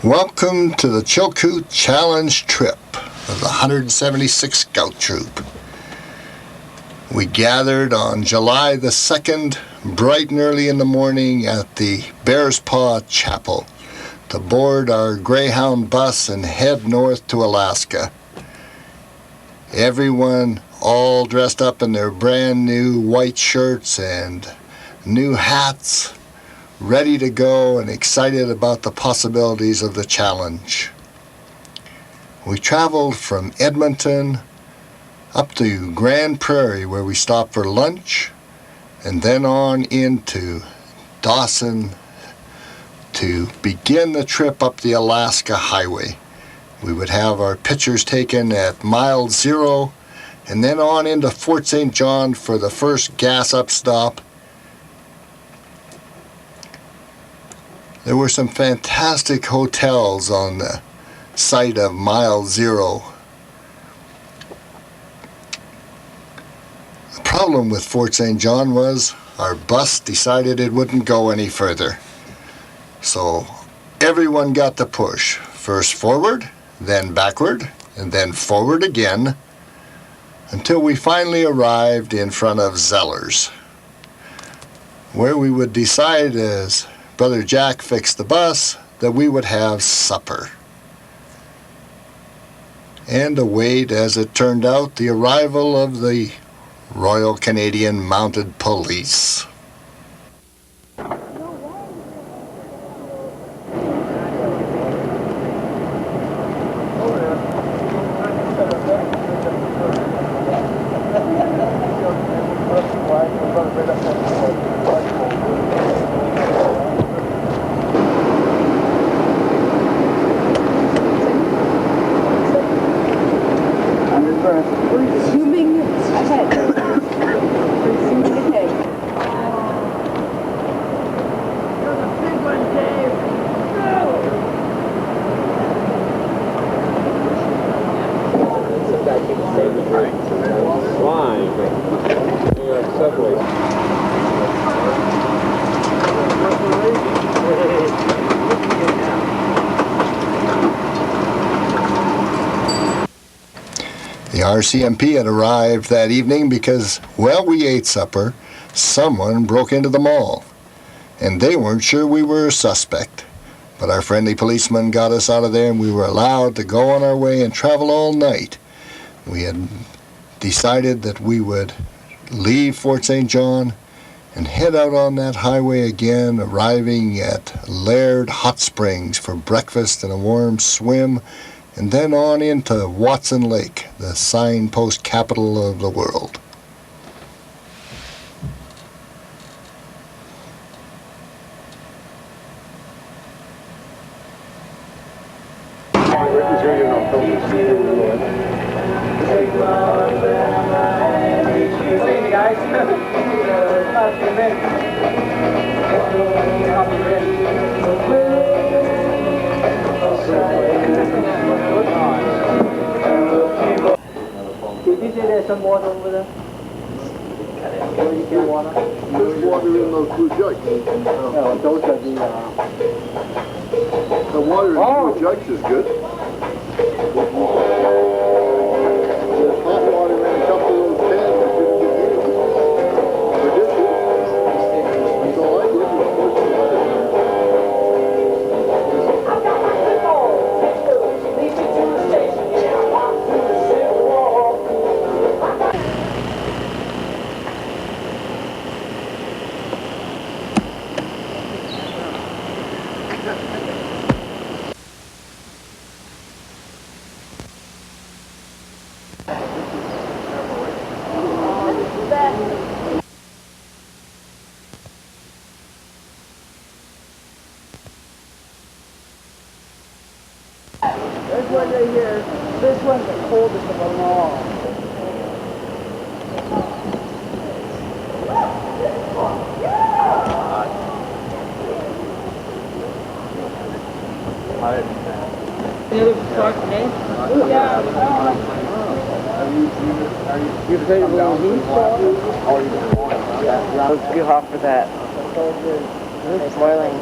Welcome to the Chilkoot Challenge trip of the 176th Scout Troop. We gathered on July the 2nd, bright and early in the morning at the Bear's Paw Chapel to board our Greyhound bus and head north to Alaska. Everyone all dressed up in their brand new white shirts and new hats, ready to go and excited about the possibilities of the challenge. We traveled from Edmonton up to Grand Prairie, where we stopped for lunch, and then on into Dawson to begin the trip up the Alaska Highway. We would have our pictures taken at mile 0 and then on into Fort St. John for the first gas-up stop. There were some fantastic hotels on the site of mile 0. The problem with Fort St. John was our bus decided it wouldn't go any further. So everyone got the push. First forward, then backward, and then forward again, until we finally arrived in front of Zeller's, where we would decide, as Brother Jack fixed the bus, that we would have supper. And await, as it turned out, the arrival of the Royal Canadian Mounted Police. The RCMP had arrived that evening because, while we ate supper, someone broke into the mall. And they weren't sure we were a suspect. But our friendly policeman got us out of there and we were allowed to go on our way and travel all night. We had decided that we would leave Fort St. John and head out on that highway again, arriving at Laird Hot Springs for breakfast and a warm swim, and then on into Watson Lake, the signpost capital of the world. Did you say there's some water over there? Water? There's water in those blue jugs. No, those are The water in the blue jugs is good. There's hot water in a couple of those cans that you can use for dishes. That's all I did was pour some water in there. This one right here, this one's the coldest of them all. Yeah. You played a little heat? Yeah, let's get hot for that. It's boiling.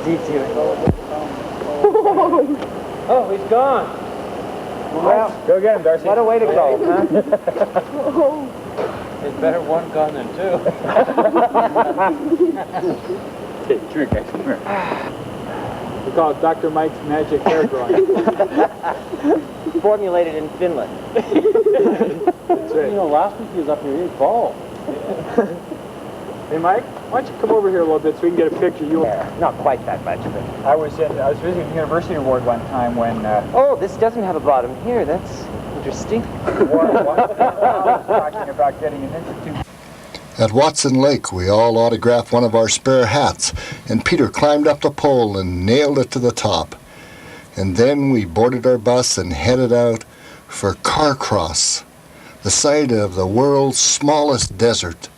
D2. Oh, he's gone. Well, Go get him, Darcy. what a way to go, huh? It's better one gone than two. Take a drink, guys. Come here. We call it Dr. Mike's magic hair growing. Formulated in Finland. That's right. You know, last week he was up here, he was bald. Hey, Mike, why don't you come over here a little bit so we can get a picture? You. Not quite that much, but... I was visiting the University Award one time when Oh, this doesn't have a bottom here. That's interesting. Warren was talking about getting an institute. At Watson Lake, we all autographed one of our spare hats, and Peter climbed up the pole and nailed it to the top. And then we boarded our bus and headed out for Carcross, the site of the world's smallest desert.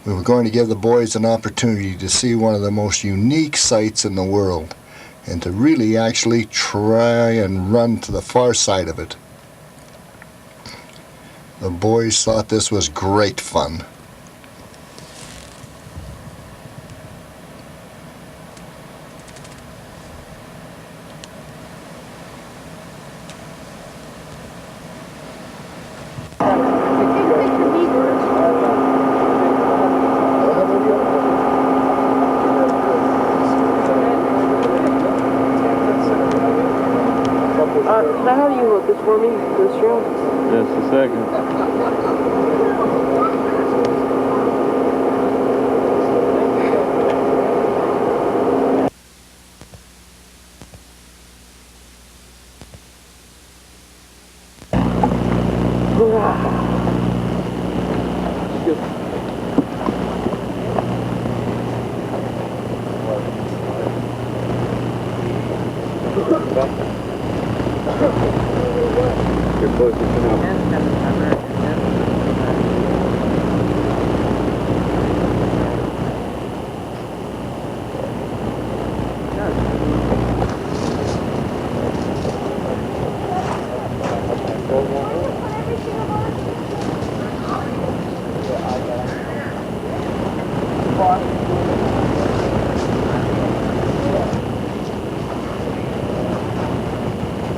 We were going to give the boys an opportunity to see one of the most unique sights in the world, and to really actually try and run to the far side of it. The boys thought this was great fun. How do you look this for me? This show? Just a second. You're close enough.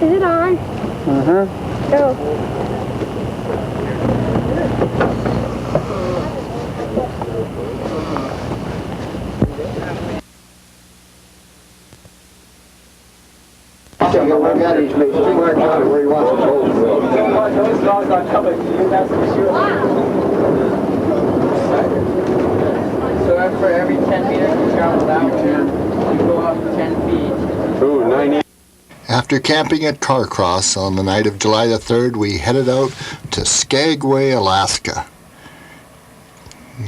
Is it on? Uh-huh. Oh. Take a look at it, make sure where he wants to go. So for every 10 meters you travel that way, you go up 10 feet. Ooh, 90. After camping at Carcross on the night of July the 3rd, we headed out to Skagway, Alaska.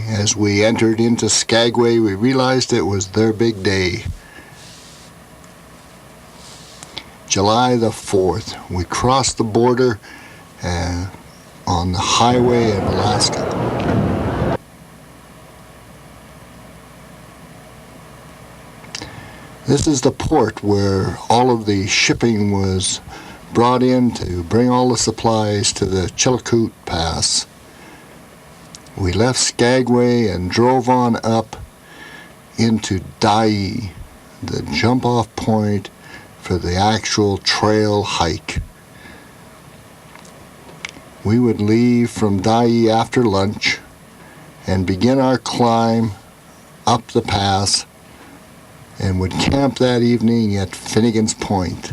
As we entered into Skagway, we realized it was their big day. July the 4th, we crossed the border on the highway in Alaska. This is the port where all of the shipping was brought in to bring all the supplies to the Chilkoot Pass. We left Skagway and drove on up into Dyea, the jump-off point for the actual trail hike. We would leave from Dyea after lunch and begin our climb up the pass, and would camp that evening at Finnegan's Point.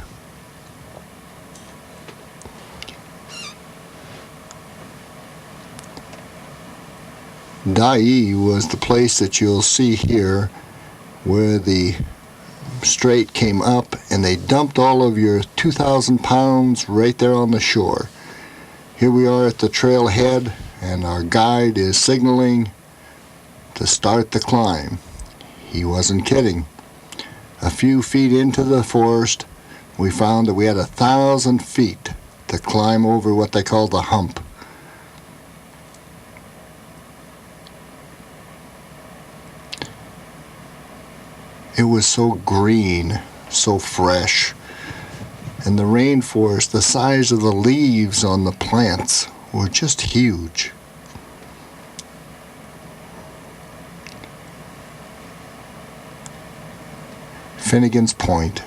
Dyea was the place that you'll see here where the strait came up and they dumped all of your 2,000 pounds right there on the shore. Here we are at the trailhead and our guide is signaling to start the climb. He wasn't kidding. A few feet into the forest, we found that we had 1,000 feet to climb over what they call the hump. It was so green, so fresh, and the rainforest, the size of the leaves on the plants were just huge. Finnegan's Point.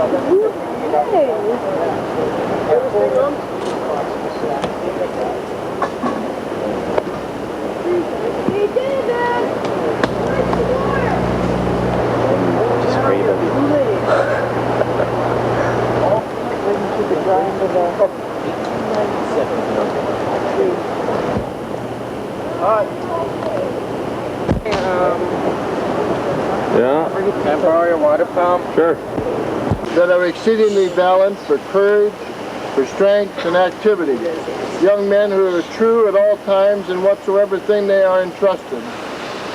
Hey, David! Where's the water? Just scream it. Keep it dry under the Yeah, Can I borrow your water pump? sure. That are exceedingly balanced for courage, for strength, and activity. Young men who are true at all times in whatsoever thing they are entrusted.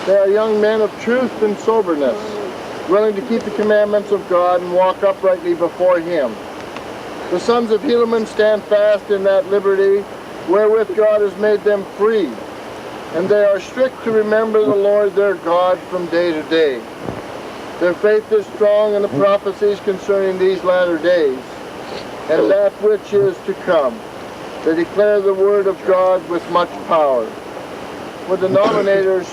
They are young men of truth and soberness, willing to keep the commandments of God and walk uprightly before Him. The sons of Helaman stand fast in that liberty wherewith God has made them free, and they are strict to remember the Lord their God from day to day. Their faith is strong in the prophecies concerning these latter days, and that which is to come. They declare the word of God with much power. Would the nominators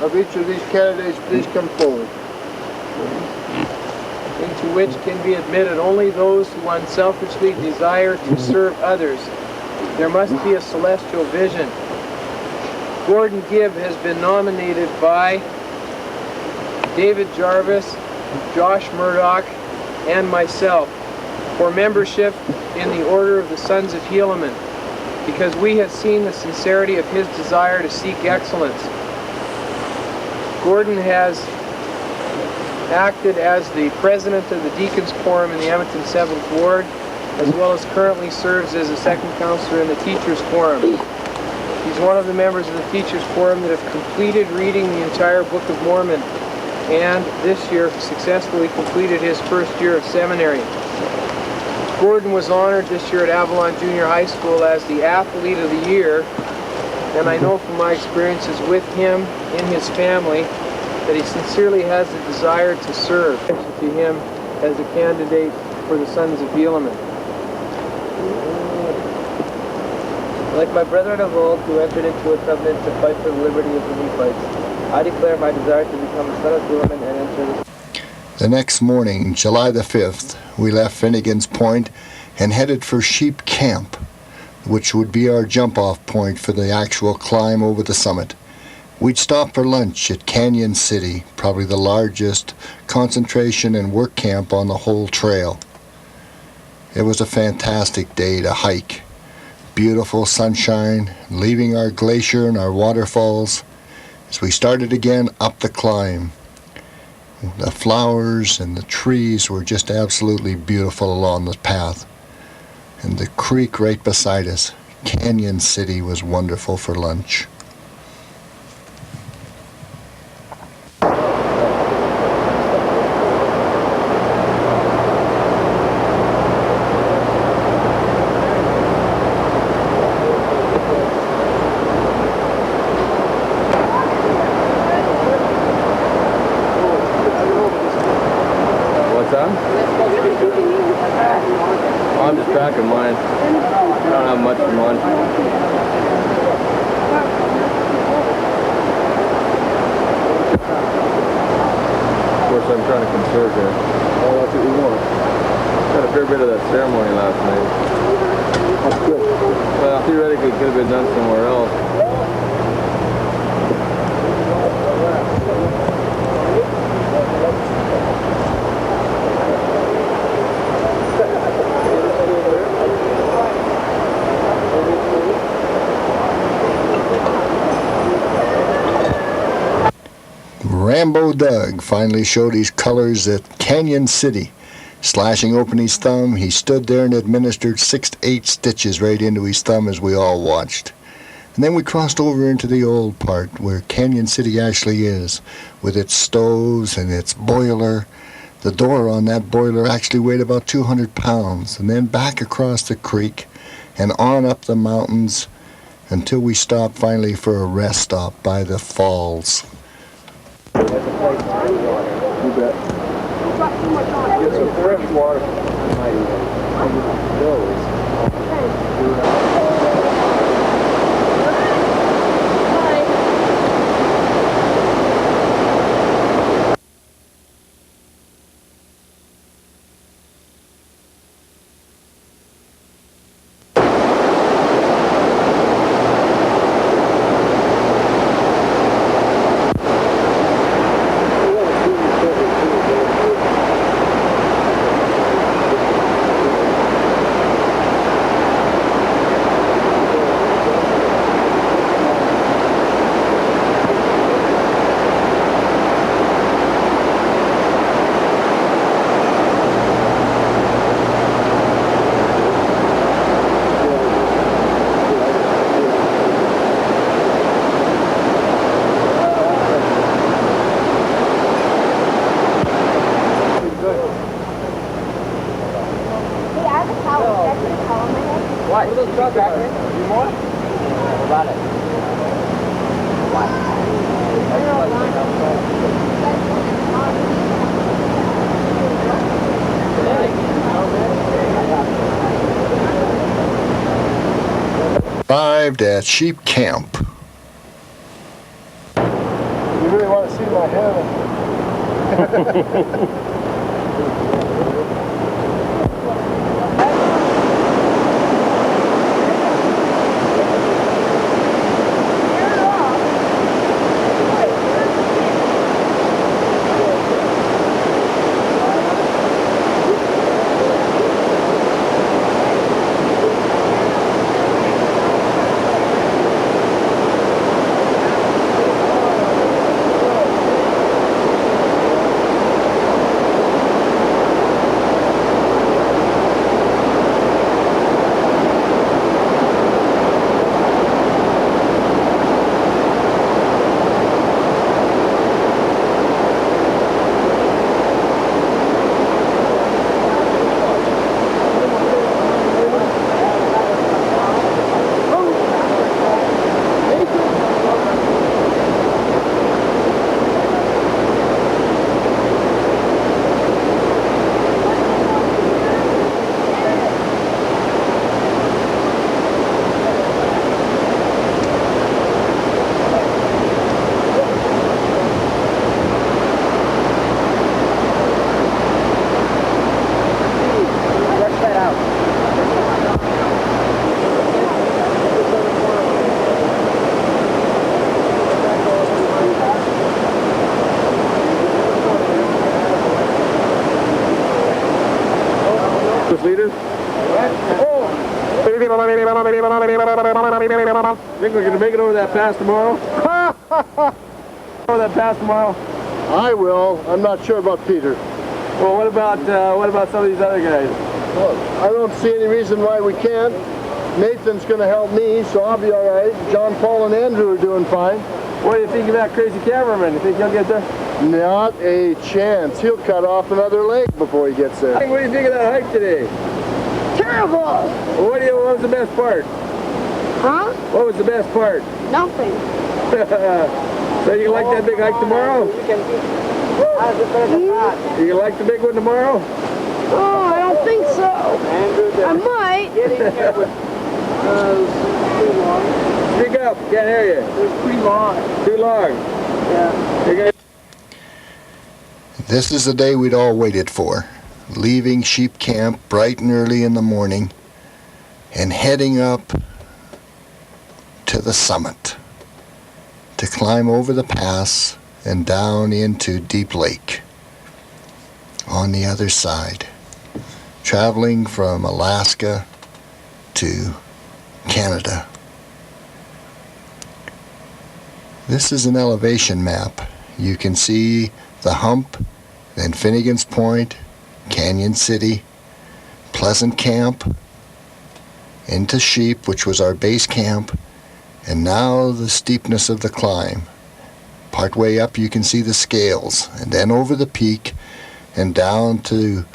of each of these candidates please come forward? Into which can be admitted only those who unselfishly desire to serve others. There must be a celestial vision. Gordon Gibb has been nominated by David Jarvis, Josh Murdoch, and myself for membership in the Order of the Sons of Helaman, because we have seen the sincerity of his desire to seek excellence. Gordon has acted as the president of the Deacons Quorum in the Edmonton 7th Ward, as well as currently serves as a second counselor in the Teachers Quorum. He's one of the members of the Teachers Quorum that have completed reading the entire Book of Mormon, and this year successfully completed his first year of seminary. Gordon was honored this year at Avalon Junior High School as the Athlete of the Year, and I know from my experiences with him in his family that he sincerely has the desire to serve to him as a candidate for the Sons of Helaman. Like my brethren of old who entered into a covenant to fight for the liberty of the Nephites, I declare my desire to become a son of Helaman and enter the... The next morning, July the 5th, we left Finnegan's Point and headed for Sheep Camp, which would be our jump-off point for the actual climb over the summit. We'd stop for lunch at Canyon City, probably the largest concentration and work camp on the whole trail. It was a fantastic day to hike. Beautiful sunshine, leaving our glacier and our waterfalls as we started again up the climb. The flowers and the trees were just absolutely beautiful along the path. And the creek right beside us, Canyon City, was wonderful for lunch. What's that? Oh, I'm just packing mine. I don't have much for lunch. Of course, I'm trying to conserve here. Oh, that's what you want. Got a fair bit of that ceremony last night. That's good. Well, theoretically, it could have been done somewhere else. Rambo Doug finally showed his colors at Canyon City. Slashing open his thumb, he stood there and administered 6 to 8 stitches right into his thumb as we all watched. And then we crossed over into the old part where Canyon City actually is, with its stoves and its boiler. The door on that boiler actually weighed about 200 pounds. And then back across the creek and on up the mountains until we stopped finally for a rest stop by the falls. You bet. Get some fresh water. What? Those trucks back here? You more? What about it? Arrived at sheep camp. You really want to see my head? Leader? Think we're gonna make it over that pass tomorrow? Over that pass tomorrow? I will. I'm not sure about Peter. Well, what about some of these other guys? Well, I don't see any reason why we can't. Nathan's going to help me, so I'll be all right. John, Paul, and Andrew are doing fine. What do you think of that crazy cameraman? You think he'll get there? Not a chance. He'll cut off another leg before he gets there. What do you think of that hike today? Terrible! Well, what was the best part? Huh? What was the best part? Nothing. So you like that big hike tomorrow? You like the big one tomorrow? Oh, I don't think so. I might. Speak up, can't hear you. It's pretty long. Too long. Yeah. This is the day we'd all waited for. Leaving sheep camp bright and early in the morning and heading up to the summit to climb over the pass and down into Deep Lake on the other side, traveling from Alaska to Canada. This is an elevation map. You can see the hump, then Finnegan's Point, Canyon City, Pleasant Camp, into Sheep, which was our base camp, and now the steepness of the climb. Partway up you can see the scales, and then over the peak and down to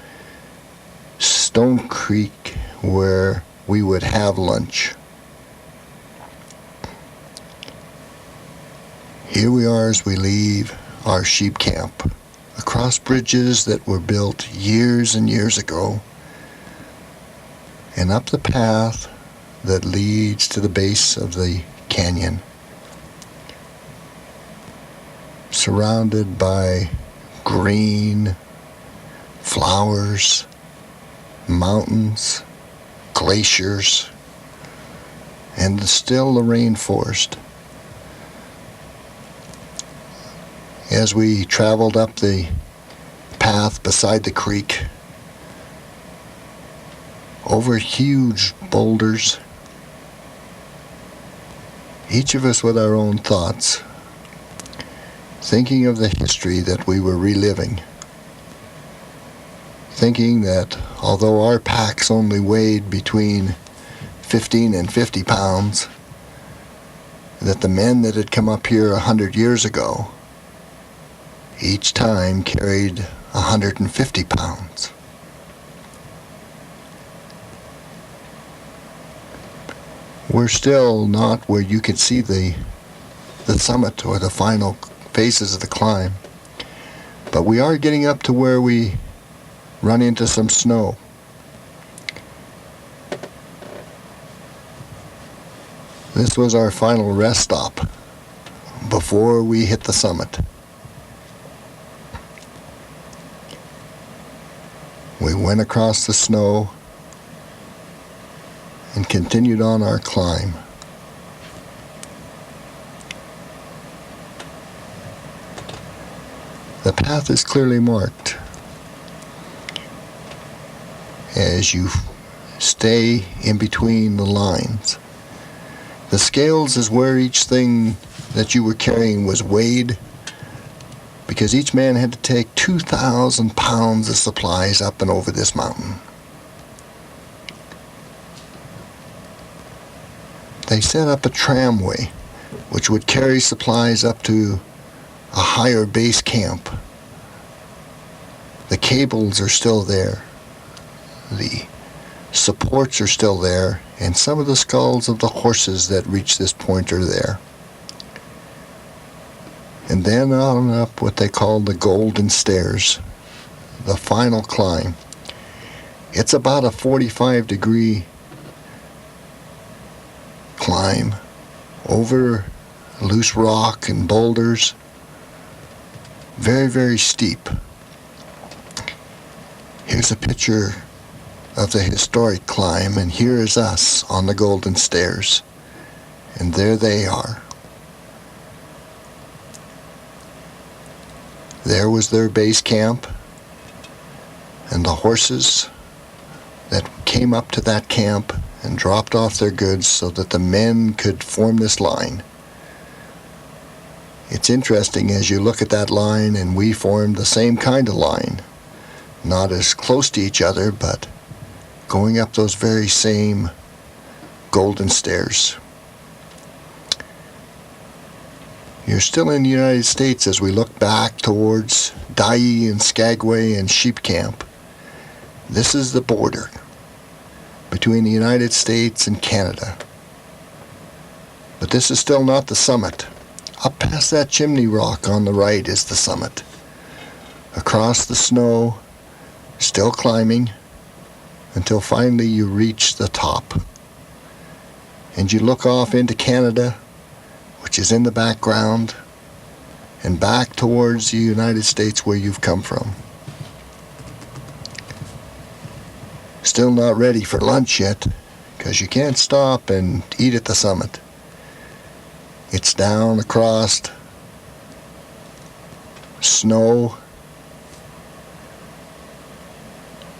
Stone Creek where we would have lunch. Here we are as we leave our sheep camp, across bridges that were built years and years ago, and up the path that leads to the base of the canyon, surrounded by green flowers, mountains, glaciers, and still the rainforest. As we traveled up the path beside the creek, over huge boulders, each of us with our own thoughts, thinking of the history that we were reliving, thinking that although our packs only weighed between 15 and 50 pounds, that the men that had come up here 100 years ago each time carried 150 pounds. We're still not where you can see the summit or the final phases of the climb, but we are getting up to where we run into some snow. This was our final rest stop before we hit the summit. We went across the snow and continued on our climb. The path is clearly marked as you stay in between the lines. The scales is where each thing that you were carrying was weighed, because each man had to take 2,000 pounds of supplies up and over this mountain. They set up a tramway which would carry supplies up to a higher base camp. The cables are still there. The supports are still there, and some of the skulls of the horses that reach this point are there. And then on up what they call the Golden Stairs, the final climb. It's about a 45-degree climb over loose rock and boulders. Very, very steep. Here's a picture of the historic climb, and here is us on the Golden Stairs. And there they are. There was their base camp, and the horses that came up to that camp and dropped off their goods so that the men could form this line. It's interesting as you look at that line, and we formed the same kind of line. Not as close to each other, but going up those very same Golden Stairs. You're still in the United States as we look back towards Dyea and Skagway and Sheep Camp. This is the border between the United States and Canada. But this is still not the summit. Up past that chimney rock on the right is the summit. Across the snow, still climbing, until finally you reach the top. And you look off into Canada, which is in the background, and back towards the United States where you've come from. Still not ready for lunch yet, because you can't stop and eat at the summit. It's down across snow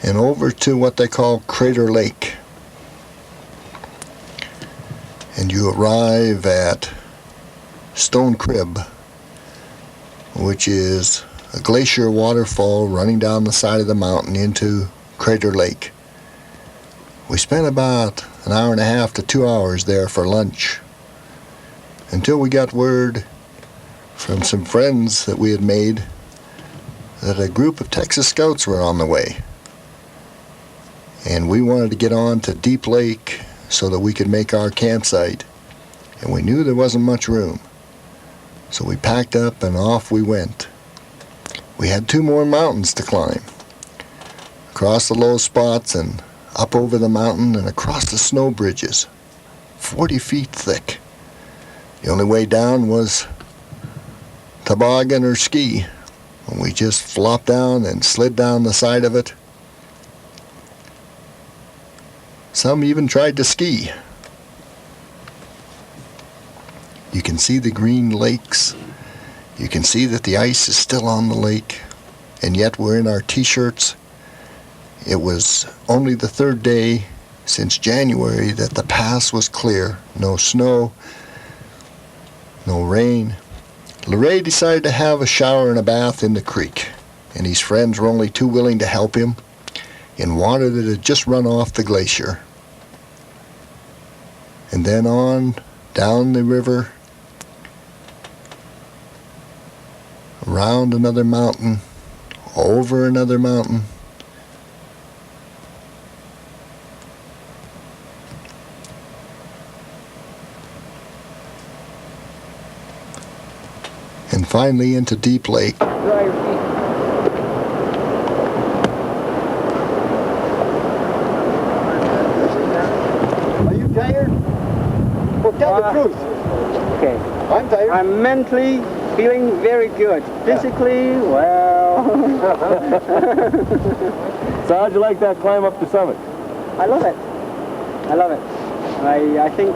and over to what they call Crater Lake. And you arrive at Stone Crib, which is a glacier waterfall running down the side of the mountain into Crater Lake. We spent about an hour and a half to 2 hours there for lunch, until we got word from some friends that we had made that a group of Texas Scouts were on the way. And we wanted to get on to Deep Lake so that we could make our campsite. And we knew there wasn't much room. So we packed up and off we went. We had 2 more mountains to climb. Across the low spots and up over the mountain and across the snow bridges, 40 feet thick. The only way down was toboggan or ski. And we just flopped down and slid down the side of it. Some even tried to ski. You can see the green lakes. You can see that the ice is still on the lake. And yet we're in our t-shirts. It was only the 3rd day since January that the pass was clear. No snow, no rain. LeRae decided to have a shower and a bath in the creek, and his friends were only too willing to help him in water that had just run off the glacier. And then on down the river, around another mountain, over another mountain. finally into Deep Lake. Dry your feet. Are you tired? Well, tell the truth. Okay. I'm tired. I'm mentally feeling very good. Physically, well, So how'd you like that climb up the summit? I love it. I love it. I think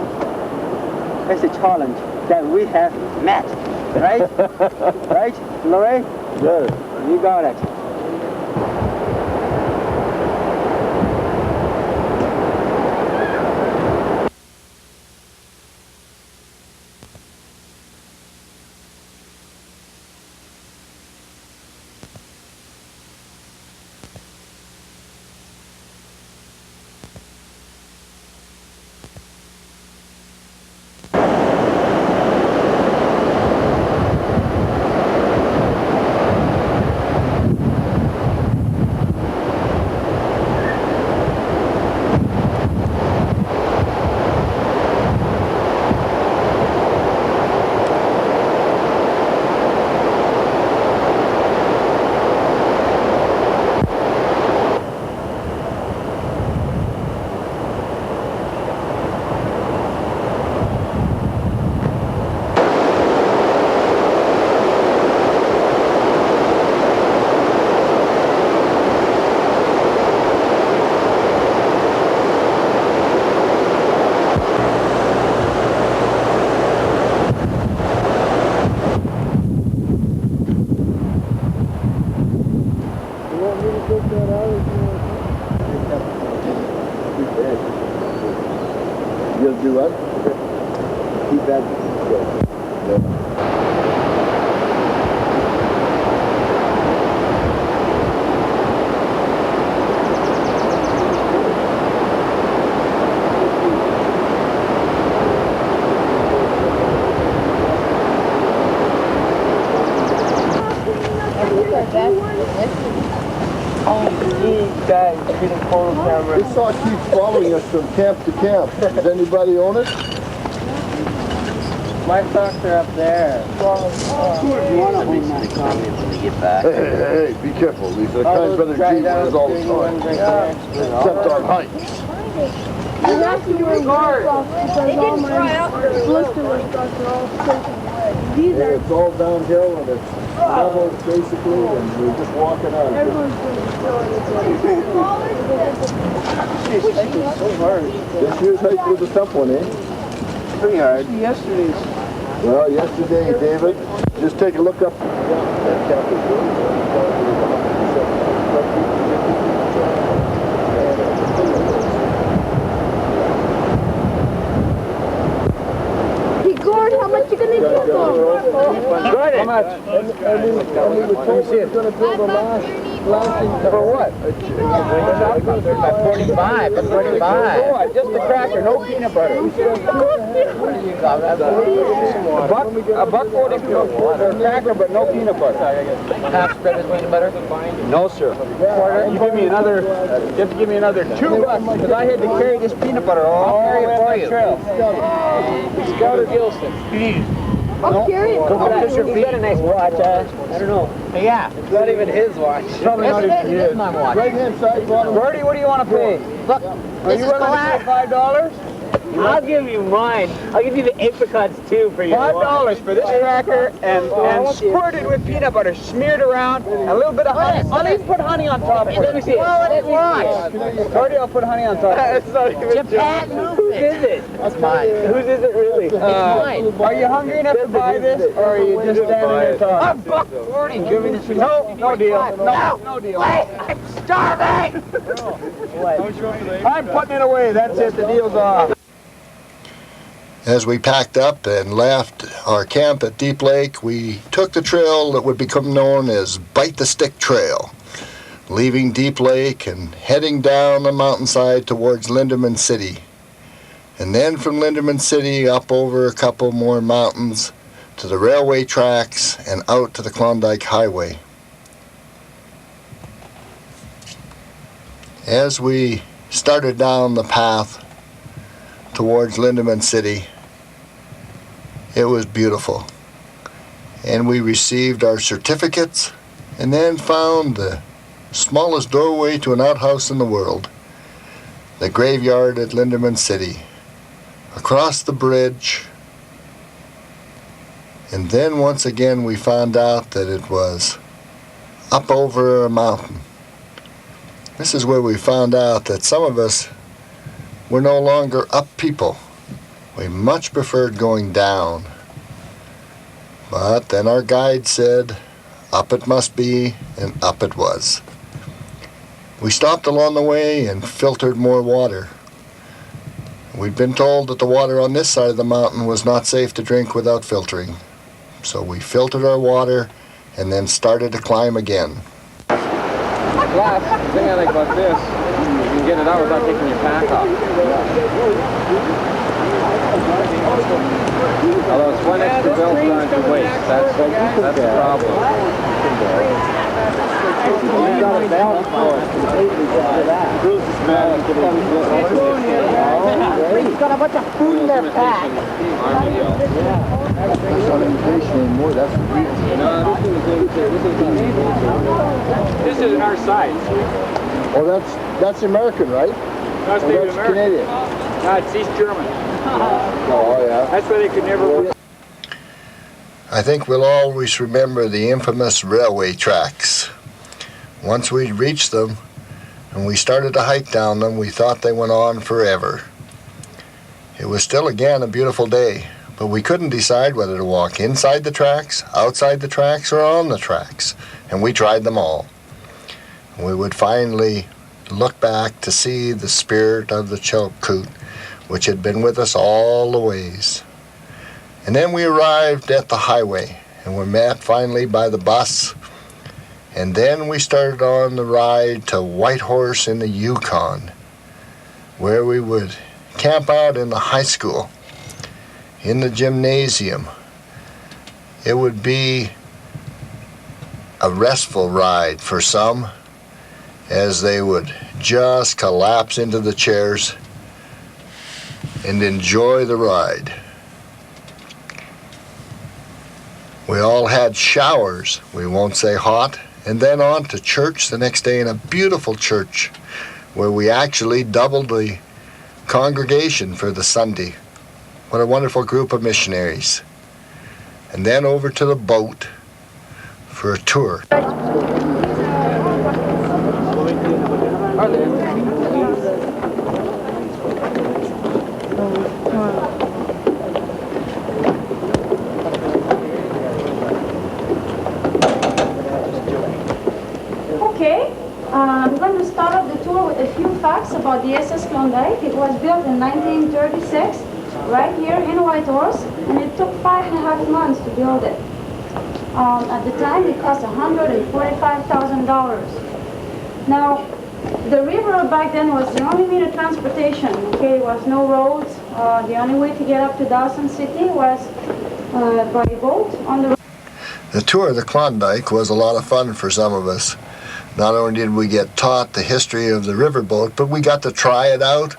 it's a challenge that we have met, right? Right, Lorraine? Yes. You got it. You'll do what? Keep that. Guys, getting photo camera. This saw keeps following us from camp to camp. Does anybody own it? My socks are up there. Hey, be careful. These are kind brother G wears all the time. Except on hikes. You have to do a guard because all my blisters are all soaking wet. These are It's all downhill and it's level basically, and we're just walking out. everyone's going to This hike is so hard. This year's hike was a tough one, eh? Pretty hard. Yesterday's. Well, yesterday, David, just take a look up. Hey, Gord, how much you going to do for? How much? And we were told we were going to build a lasting. For what? 45. Just a cracker, no peanut butter. A buck 42 for a cracker, but no peanut butter. Half spread with peanut butter? No, sir. You give me another. You have to give me another $2 because I had to carry this peanut butter all the way up the trail. Bob Gilson. I'm curious. He's got a nice watch. I don't know. Yeah. It's not even his watch. Probably not even It is his. my watch. Right hand side, bottom. Gordy, what do you want to pay? Look, Are this you is willing to pay $5? I'll give you mine. I'll give you the apricots too for your watch. $5 for this cracker and squirted with peanut butter, smeared around, a little bit of honey. I'll even put honey on top of it. Let me see. quality watch. Gordy, I'll put honey on top of it. not even Japan Whose is it? That's mine. Whose is it really? Mine. Are you hungry enough to buy this, or are you just standing there talking? Buck 40. Give me this. No deal. No deal. Wait, I'm starving. I'm putting it away. That's it. The deal's off. As we packed up and left our camp at Deep Lake, we took the trail that would become known as Bite the Stick Trail, leaving Deep Lake and heading down the mountainside towards Linderman City. And then from Linderman City up over a couple more mountains to the railway tracks and out to the Klondike Highway. As we started down the path towards Linderman City, it was beautiful. and we received our certificates, and then found the smallest doorway to an outhouse in the world, the graveyard at Linderman City, across the bridge. And then once again we found out that it was up over a mountain. This is where we found out that some of us were no longer up people. We much preferred going down. But then our guide said, up it must be, and up it was. We stopped along the way and filtered more water. We'd been told that the water on this side of the mountain was not safe to drink without filtering. So we filtered our water and then started to climb again. Plus, the thing I like about this, you can get it out without taking your pack off. Although it's one extra belt on your waist, that's the problem. You got a balance for it. It's got a bunch of food in their pack. This is our size. Oh, that's American, right? That's American. Canadian. No, it's East German. Oh, yeah. That's why they could never... I think we'll always remember the infamous railway tracks. Once we reached them and we started to hike down them, we thought they went on forever. It was still again a beautiful day, but we couldn't decide whether to walk inside the tracks, outside the tracks, or on the tracks, and we tried them all. We would finally look back to see the spirit of the Chilkoot, which had been with us all the ways. And then we arrived at the highway and were met finally by the bus. And then we started on the ride to Whitehorse in the Yukon, where we would camp out in the high school, in the gymnasium. It would be a restful ride for some, as they would just collapse into the chairs and enjoy the ride. We all had showers, we won't say hot, and then on to church the next day in a beautiful church where we actually doubled the congregation for the Sunday. What a wonderful group of missionaries. And then over to the boat for a tour. I'm going to start off the tour with a few facts about the SS Klondike. It was built in 1936, right here in Whitehorse, and it took 5.5 months to build it. At the time, it cost $145,000. Now, the river back then was the only means of transportation. Okay, there was no roads. The only way to get up to Dawson City was by boat on the. The tour of the Klondike was a lot of fun for some of us. Not only did we get taught the history of the riverboat, but we got to try it out,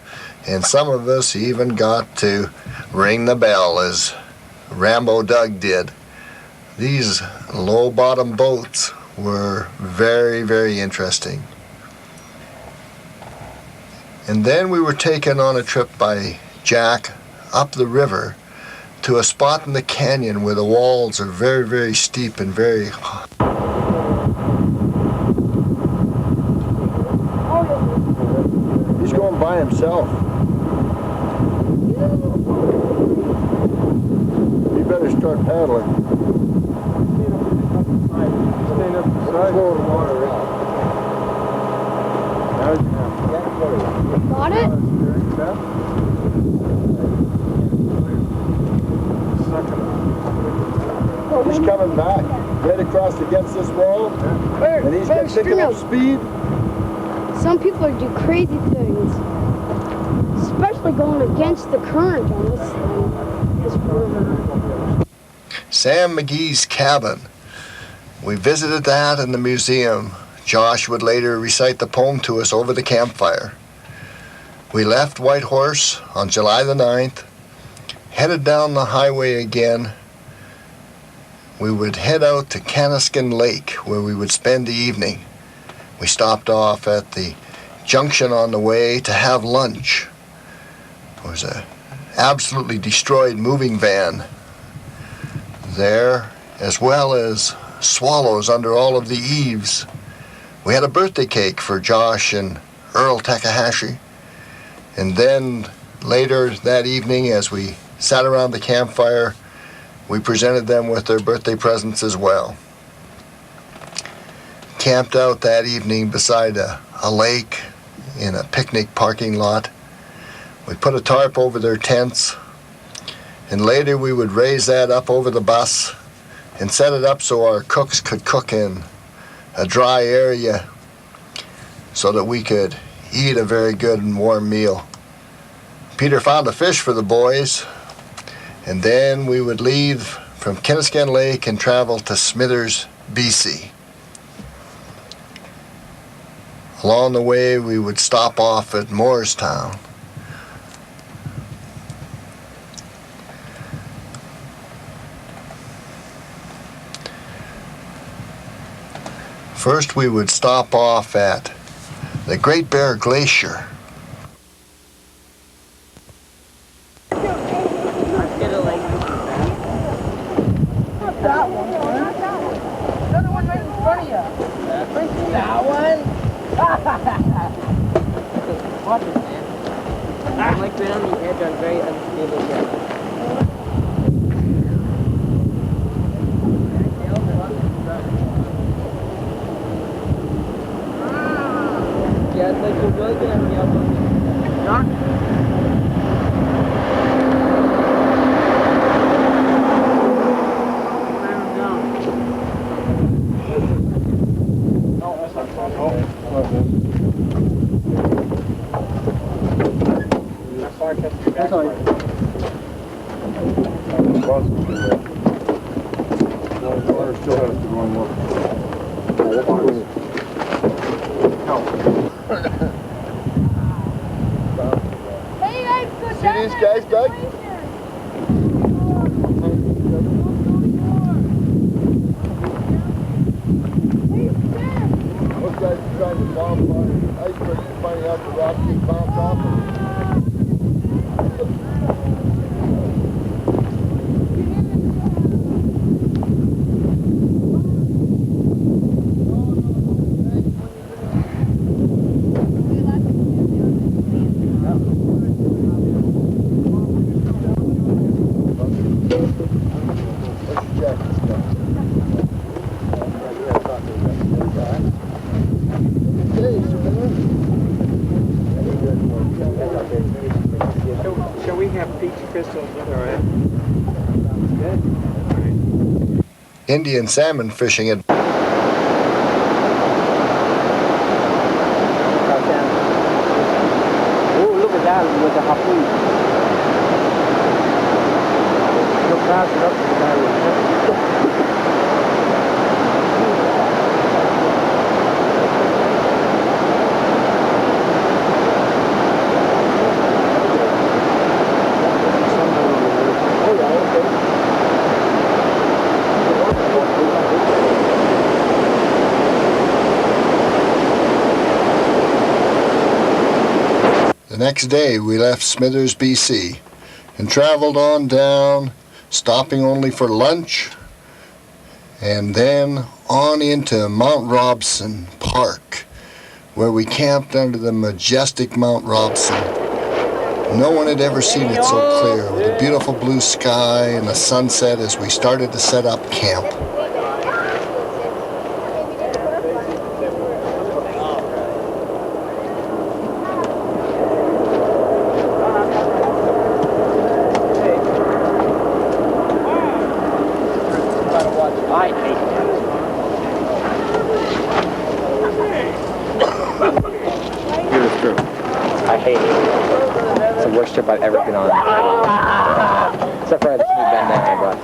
and some of us even got to ring the bell as Rambo Doug did. These low-bottom boats were very, very interesting. And then we were taken on a trip by Jack up the river to a spot in the canyon where the walls are very, very steep and very hot. He's going by himself. You better start paddling. Stand up beside the water out. Got it? He's coming back, right across against this wall, and he's picking up speed. Some people do crazy things, especially going against the current on this river. Sam McGee's cabin. We visited that in the museum. Josh would later recite the poem to us over the campfire. We left Whitehorse on July the 9th, headed down the highway again, we would head out to Canaskin Lake, where we would spend the evening. We stopped off at the junction on the way to have lunch. There was a absolutely destroyed moving van there, as well as swallows under all of the eaves. We had a birthday cake for Josh and Earl Takahashi. And then later that evening, as we sat around the campfire, we presented them with their birthday presents as well. Camped out that evening beside a lake in a picnic parking lot. We put a tarp over their tents, and later we would raise that up over the bus and set it up so our cooks could cook in a dry area so that we could eat a very good and warm meal. Peter found a fish for the boys, and then we would leave from Kinnisken Lake and travel to Smithers, BC. Along the way, we would stop off at Moorestown. First, we would stop off at the Great Bear Glacier. That one. Another one right in front of you. That one. Watch it, man. I'm like right on the edge on very unstable ground. Yeah, it's like you're really gonna have the elbow. Not. That's all right. No, the water still has to go on more. Hey guys, good See these guys, Doug? Those guys are trying to bomb icebergs and finding out the rock being bombed off. Shall we have peach crystals with our end? Good. Indian salmon fishing at Oh, look at that with the harpoon. Look fast up to the guy with The next day, we left Smithers, BC, and traveled on down, stopping only for lunch, and then on into Mount Robson Park, where we camped under the majestic Mount Robson. No one had ever seen it so clear, with a beautiful blue sky and the sunset as we started to set up camp. I hate it. It's the worst trip I've ever been on. Except for the smooth bend there, but...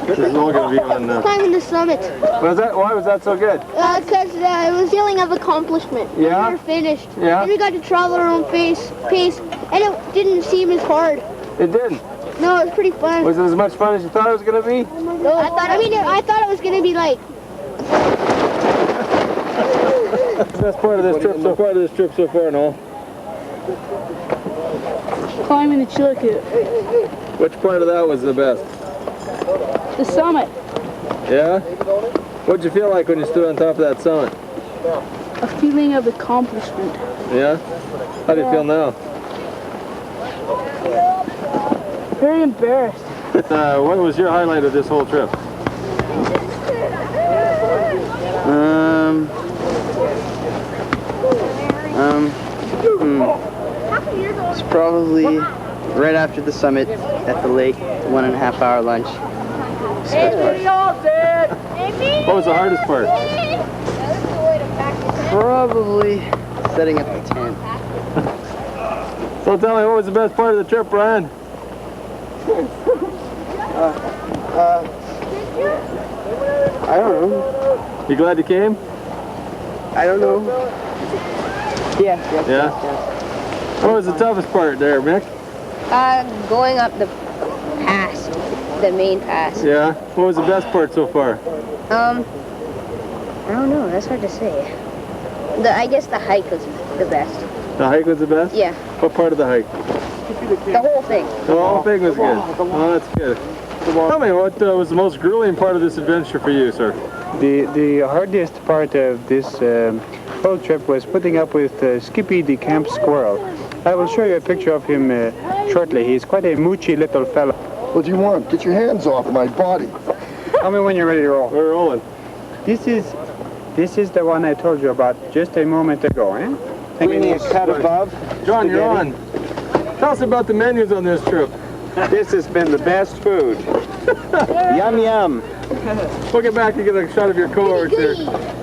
This is all going to be on... Climbing the summit. Why was that so good? Because it was a feeling of accomplishment. Yeah? We were finished. Yeah? And we got to travel our own pace, and it didn't seem as hard. It didn't. No, it was pretty fun. Was it as much fun as you thought it was going to be? No, I thought it was gonna be like. What's the best part of this trip so far, Noel? Climbing the Chilkoot. Which part of that was the best? The summit. Yeah? What'd you feel like when you stood on top of that summit? A feeling of accomplishment. Yeah? How do you feel now? Very embarrassed. What was your highlight of this whole trip? It's probably right after the summit at the lake, 1.5 hour lunch. What was the hardest part? Probably setting up the tent. So tell me, what was the best part of the trip, Brian? I don't know. You glad you came? I don't know. Yes. Yeah? What was the toughest part there, Mick? Going up the pass, the main pass. Yeah? What was the best part so far? I don't know. That's hard to say. I guess the hike was the best. The hike was the best? Yeah. What part of the hike? The whole thing. The whole thing was good. Oh, that's good. Tell me, what was the most grueling part of this adventure for you, sir? The hardest part of this whole trip was putting up with Skippy the camp squirrel. I will show you a picture of him shortly. He's quite a moochy little fellow. What do you want? Get your hands off my body. Tell me when you're ready to roll. We're rolling. This is the one I told you about just a moment ago, eh? Bringing a cut above. John, you're on. Tell us about the menus on this trip. This has been the best food. Yum, yum. We'll get back to get a shot of your cohorts here.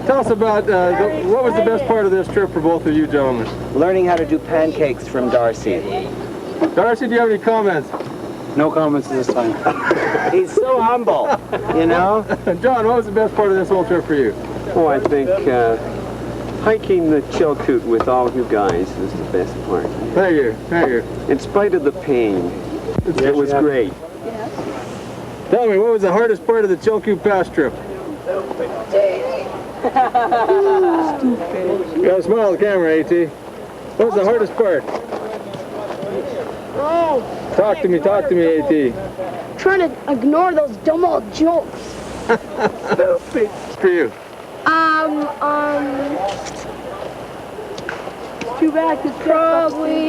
Tell us about what was the best part of this trip for both of you gentlemen? Learning how to do pancakes from Darcy. Darcy, do you have any comments? No comments this time. He's so humble, you know? John, what was the best part of this whole trip for you? Oh, I think hiking the Chilkoot with all you guys is the best part. Thank you, thank you. In spite of the pain, it was great. Tell me, what was the hardest part of the Chilkoot Pass trip? You gotta smile at the camera, AT. What was the hardest part? Talk to me, AT. Trying to ignore those dumb old jokes. For you. Too bad, cause probably,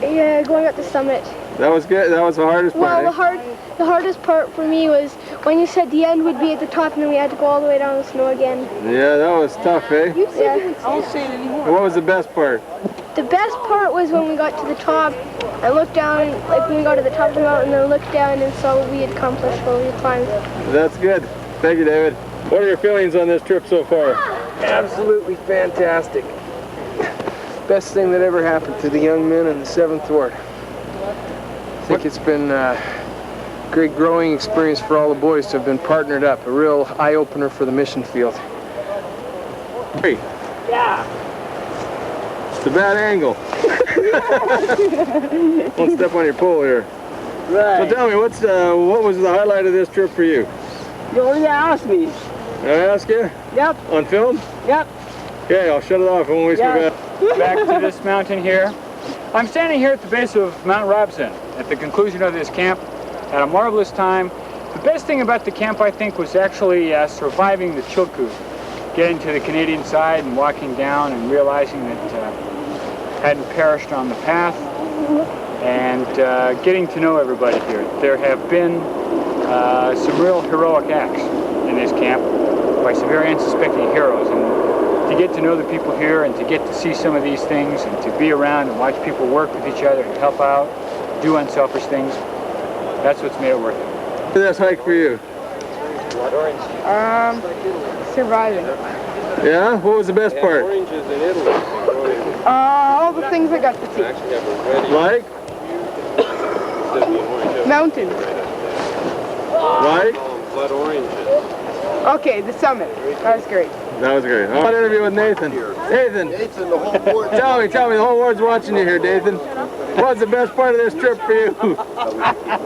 yeah, going up the summit. That was good. That was the hardest part. Well, the hardest part for me was when you said the end would be at the top, and then we had to go all the way down the snow again. Yeah, that was tough, eh? Yeah. I won't say it anymore. What was the best part? The best part was when we got to the top. I looked down, like when we got to the top of the mountain, and I looked down and saw what we had accomplished when we climbed. That's good. Thank you, David. What are your feelings on this trip so far? Absolutely fantastic. Best thing that ever happened to the young men in the 7th Ward. I think it's been a great growing experience for all the boys to have been partnered up. A real eye-opener for the mission field. Hey. Yeah. It's a bad angle. Don't step on your pole here. Right. So tell me, what was the highlight of this trip for you? You already asked me. Did I ask you? Yep. On film? Yep. Okay, I'll shut it off. I won't waste your breath. Back to this mountain here. I'm standing here at the base of Mount Robson at the conclusion of this camp. Had a marvelous time. The best thing about the camp, I think, was actually surviving the Chilkoot. Getting to the Canadian side and walking down and realizing that hadn't perished on the path, and getting to know everybody here. There have been some real heroic acts in this camp by some very unsuspecting heroes, and to get to know the people here and to get to see some of these things and to be around and watch people work with each other and help out, do unselfish things, that's what's made it worth it. What did this hike for you? Surviving. Yeah? What was the best part? All the things I got to see. Like? Mountains. Like? Okay, the summit. That was great. That was great. I want to interview with Nathan. Nathan, Nathan, the whole board. tell me, the whole world's watching you here, Nathan. What's the best part of this trip for you?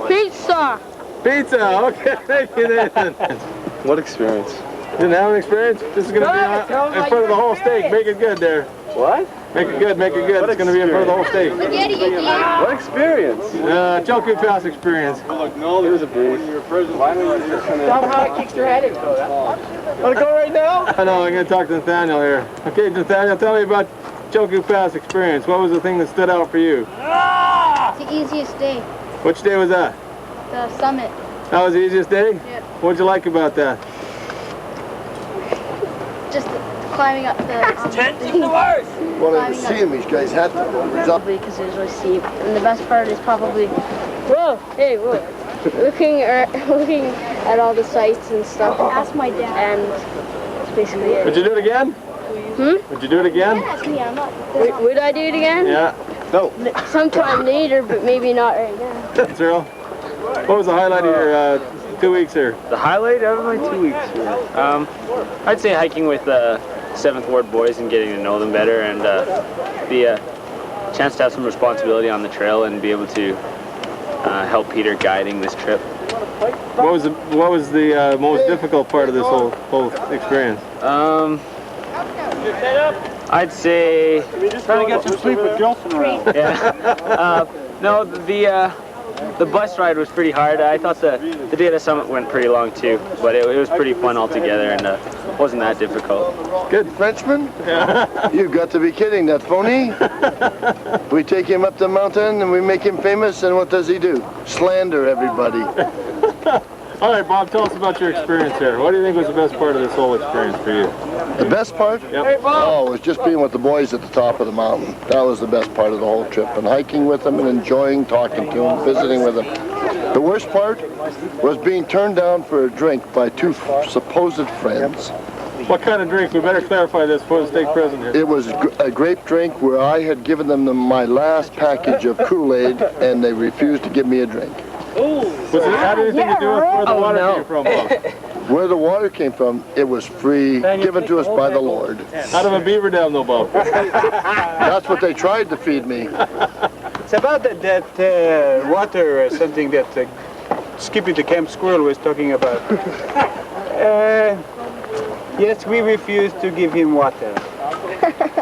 Pizza. Pizza, okay, thank you, Nathan. What experience? Didn't have an experience? This is going to be in front of the whole steak. Make it good there. What? Make it good, make it good. It's going to be in front of the whole steak. What experience? Chilkoot Pass experience. No, there's a breeze. Somehow it kicks your head in. Want to go right now? I know, I'm going to talk to Nathaniel here. Okay, Nathaniel, tell me about Chilkoot Pass experience. What was the thing that stood out for you? It's the easiest day. Which day was that? The summit. That was the easiest day? Yeah. What'd you like about that? Just climbing up the. Wanted to see him, these guys had to. Probably because it was really steep. And the best part is probably, whoa, hey, whoa, looking at all the sights and stuff. Ask my dad. And that's basically it. Would you do it again? Hmm? Would you do it again? Yeah, I'm not. Would I do it again? Yeah. No. Sometime later, but maybe not right now. Cyril, what was the highlight of your 2 weeks here? The highlight of my 2 weeks here? I'd say hiking with 7th Ward boys and getting to know them better, and the chance to have some responsibility on the trail and be able to help Peter guiding this trip. What was the most difficult part of this whole experience? I'd say Trying to get some sleep with Gilson around. yeah. No, the bus ride was pretty hard. I thought the day of the summit went pretty long too, but it was pretty fun altogether, and wasn't that difficult. Good. Frenchman? You've got to be kidding, that phony. We take him up the mountain and we make him famous, and what does he do? Slander everybody. All right, Bob, tell us about your experience here. What do you think was the best part of this whole experience for you? The best part? Yep. Oh, it was just being with the boys at the top of the mountain. That was the best part of the whole trip, and hiking with them and enjoying talking to them, visiting with them. The worst part was being turned down for a drink by two supposed friends. What kind of drink? We better clarify this before the stake present here. It was a grape drink where I had given them my last package of Kool-Aid, and they refused to give me a drink. Was it had anything to do with where the water came from, Bob? Where the water came from, it was free, given to us by the Lord. Out of a beaver dam, though, Bob. That's what they tried to feed me. It's about that water, something that Skippy the Camp Squirrel was talking about. Yes, we refused to give him water.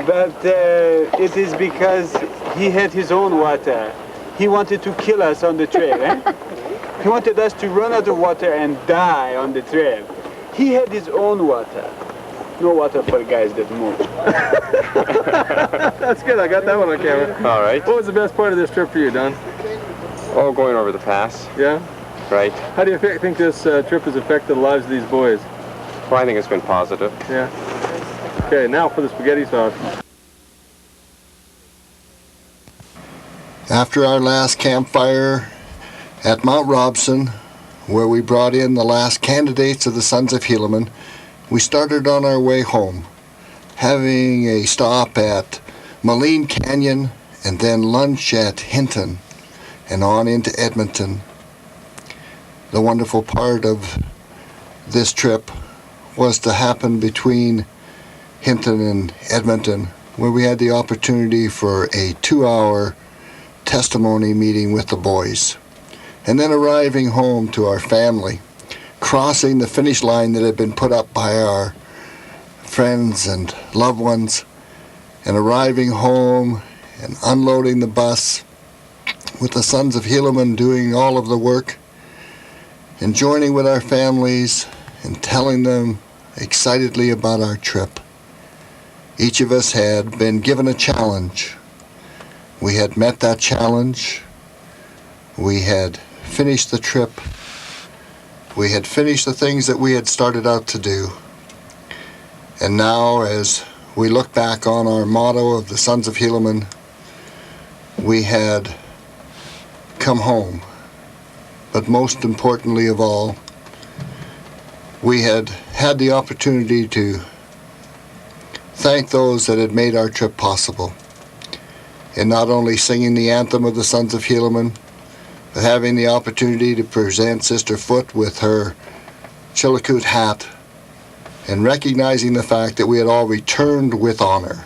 But it is because he had his own water. He wanted to kill us on the trail. He wanted us to run out of water and die on the trail. He had his own water. No water for guys that move. That's good. I got that one on camera. All right. What was the best part of this trip for you, Don? Oh, going over the pass. Yeah? Right. How do you think this trip has affected the lives of these boys? Well, I think it's been positive. Yeah. Okay, now for the spaghetti sauce. After our last campfire at Mount Robson, where we brought in the last candidates of the Sons of Helaman, we started on our way home, having a stop at Moline Canyon and then lunch at Hinton and on into Edmonton. The wonderful part of this trip was to happen between Hinton and Edmonton, where we had the opportunity for a 2-hour testimony meeting with the boys, and then arriving home to our family, crossing the finish line that had been put up by our friends and loved ones, and arriving home and unloading the bus with the Sons of Helaman doing all of the work, and joining with our families and telling them excitedly about our trip. Each of us had been given a challenge. We had met that challenge. We had finished the trip. We had finished the things that we had started out to do. And now, as we look back on our motto of the Sons of Helaman, we had come home. But most importantly of all, we had had the opportunity to thank those that had made our trip possible. In not only singing the anthem of the Sons of Helaman, but having the opportunity to present Sister Foot with her Chilkoot hat and recognizing the fact that we had all returned with honor.